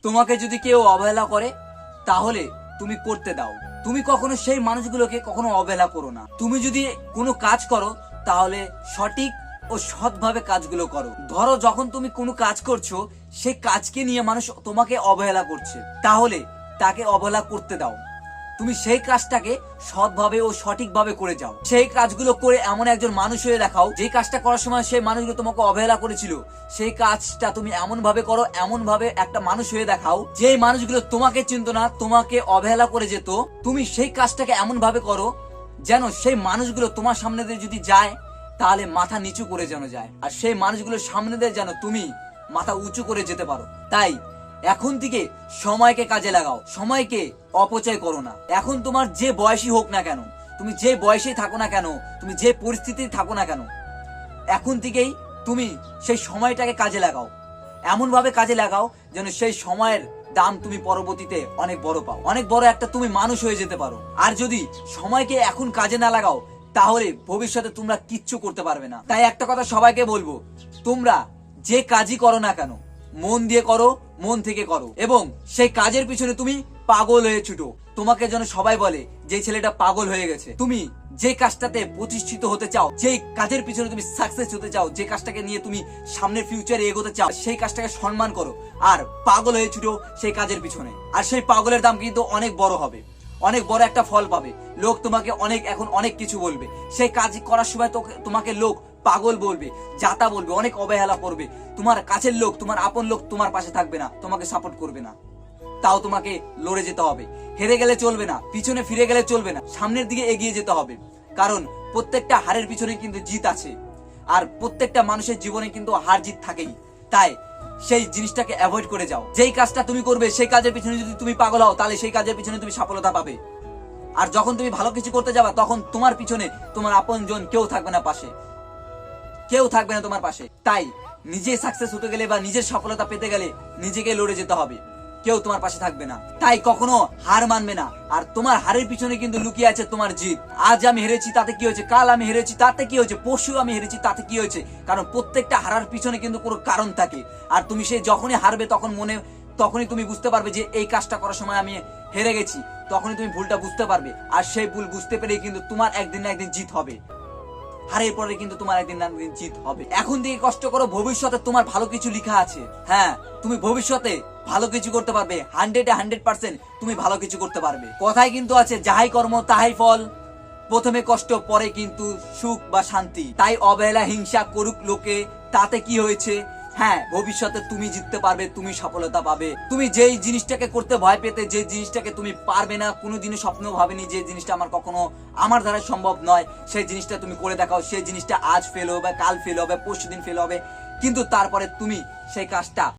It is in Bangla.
তোমাকে যদি কেউ অবহেলা করে তাহলে তুমি করতে দাও। তুমি কখনো সেই মানুষগুলোকে কখনো অবহেলা করো না। তুমি যদি কোনো কাজ করো তাহলে সঠিক ও সৎভাবে কাজগুলো করো। ধরো যখন তুমি কোনো কাজ করছো সেই কাজকে নিয়ে মানুষ তোমাকে অবহেলা করছে, তাহলে তাকে অবহেলা করতে দাও। তুমি সেই কাজটাকে সৎভাবে ও সঠিকভাবে করে যাও। সেই কাজগুলো করে এমন একজন মানুষ হয়ে দেখাও, যে কাজটা করার সময় সেই মানুষগুলো তোমাকে অবহেলা করেছিল সেই কাজটা তুমি এমন ভাবে করো, এমন ভাবে একটা মানুষ হয়ে দেখাও যে মানুষগুলো তোমাকে চিনতো না, তোমাকে অবহেলা করে যেত, তুমি সেই কাজটাকে এমন ভাবে করো যেন সেই মানুষগুলো তোমার সামনে দিয়ে যদি যায় তাহলে মাথা নিচু করে যেন যায়, আর সেই মানুষগুলোর সামনে দিয়ে যেন তুমি মাথা উঁচু করে যেতে পারো। তাই এখন থেকে সময়কে কাজে লাগাও, সময়কে অপচয় করো না। এখন তোমার যে বয়সই হোক না কেন, তুমি যে বয়সেই থাকো না কেন, তুমি যে পরিস্থিতি থাকো না কেন, এখন থেকেই তুমি সেই সময়টাকে কাজে লাগাও। এমন ভাবে কাজে লাগাও যেন সেই সময়ের দাম তুমি পরবর্তীতে অনেক বড় পাও, অনেক বড় একটা তুমি মানুষ হয়ে যেতে পারো। আর যদি সময়কে এখন কাজে না লাগাও তাহলে ভবিষ্যতে তোমরা কিচ্ছু করতে পারবে না। তাই একটা কথা সবাইকে বলবো, তোমরা যে কাজই করো না কেন মন দিয়ে করো, মন থেকে করো, এবং সেই কাজের পিছনে তুমি পাগল হয়ে ছুটো। তোমাকে যেন সবাই বলে যে ছেলেটা পাগল হয়ে গেছে। তুমি যে কাজটাতে প্রতিষ্ঠিত হতে চাও, যে কাজের পিছনে তুমি সাকসেস হতে চাও, যে কাজটাকে নিয়ে তুমি সামনের ফিউচারে এগোতে চাও, সেই কাজটাকে সম্মান করো আর পাগল হয়ে ছুটো সেই কাজের পিছনে। আর সেই পাগলের দাম কিন্তু অনেক বড় হবে, অনেক বড় একটা ফল পাবে। লোক তোমাকে এখন অনেক কিছু বলবে, সেই কাজ করার সময় তোমাকে লোক পাগল বলবে, যাতা বলবে, অনেক অবহেলা করবে। তোমার কাছের লোক, তোমার আপন লোক তোমার পাশে থাকবে না, তোমাকে সাপোর্ট করবে না। তাও তোমাকে লড়ে যেতে হবে। হেরে গেলে চলবে না, পিছনে ফিরে গেলে চলবে না, সামনের দিকে এগিয়ে যেতে হবে। কারণ প্রত্যেকটা হারের পিছনে কিন্তু জিত আছে, আর প্রত্যেকটা মানুষের জীবনে কিন্তু হার জিত থাকেই। তাই সেই জিনিসটাকে অ্যাভয়েড করে যাও। যেই কাজটা তুমি করবে সেই কাজের পিছনে যদি তুমি পাগল হও তাহলে সেই কাজের পিছনে তুমি সফলতা পাবে। আর যখন তুমি ভালো কিছু করতে যাবা তখন তোমার পিছনে তোমার আপনজন কেউ থাকবে না পাশে, কেউ থাকবে না তোমার পাশে। তাই নিজে সাকসেস হতে গেলে বা নিজের সফলতা পেতে গেলে নিজেকে লড়ে যেতে হবে, কেউ তোমার পাশে থাকবে না। তাই কখনো হার মানবে না। আর তোমার হারের পিছনে কিন্তু লুকিয়ে আছে তোমার জিত। আজ আমি হেরেছি তাতে কি হয়েছে, কাল আমি হেরেছি তাতে কি হয়েছে, পরশু আমি হেরেছি তাতে কি হয়েছে। কারণ প্রত্যেকটা হারার পিছনে কিন্তু কোনো কারণ থাকে। আর তুমি সেই যখনই হারবে তখনই তুমি বুঝতে পারবে যে এই কাজটা করার সময় আমি হেরে গেছি, তখনই তুমি ভুলটা বুঝতে পারবে। আর সেই ভুল বুঝতে পেরেই কিন্তু তোমার একদিন না একদিন জিত হবে। হারের পরে কিন্তু তোমার একদিন না একদিন জিত হবে। এখন থেকে কষ্ট করো, ভবিষ্যতে তোমার ভালো কিছু লেখা আছে। হ্যাঁ, তুমি ভবিষ্যতে ভালো কিছু করতে পারবে, 100% তুমি ভালো কিছু করতে পারবে। কথায় কিন্তু আছে, যাহাই কর্ম তাহাই ফল, প্রথমে কষ্ট পরে কিন্তু সুখ বা শান্তি। তাই অবহেলা হিংসা করুক লোকে, তাতে কি হয়েছে। হ্যাঁ, ভবিষ্যতে তুমি জিততে পারবে, তুমি সফলতা পাবে। তুমি যেই জিনিসটাকে করতে ভয় পেতে, যে জিনিসটাকে তুমি পারবে না, কোনোদিনও স্বপ্ন ভাবেনি যে জিনিসটা আমার দ্বারা সম্ভব নয়, সেই জিনিসটা তুমি করে দেখাও। সেই জিনিসটা আজ ফেল হবে, কাল ফেল হবে, পরশুদিন ফেল হবে, কিন্তু তারপরে তুমি সেই কাজটা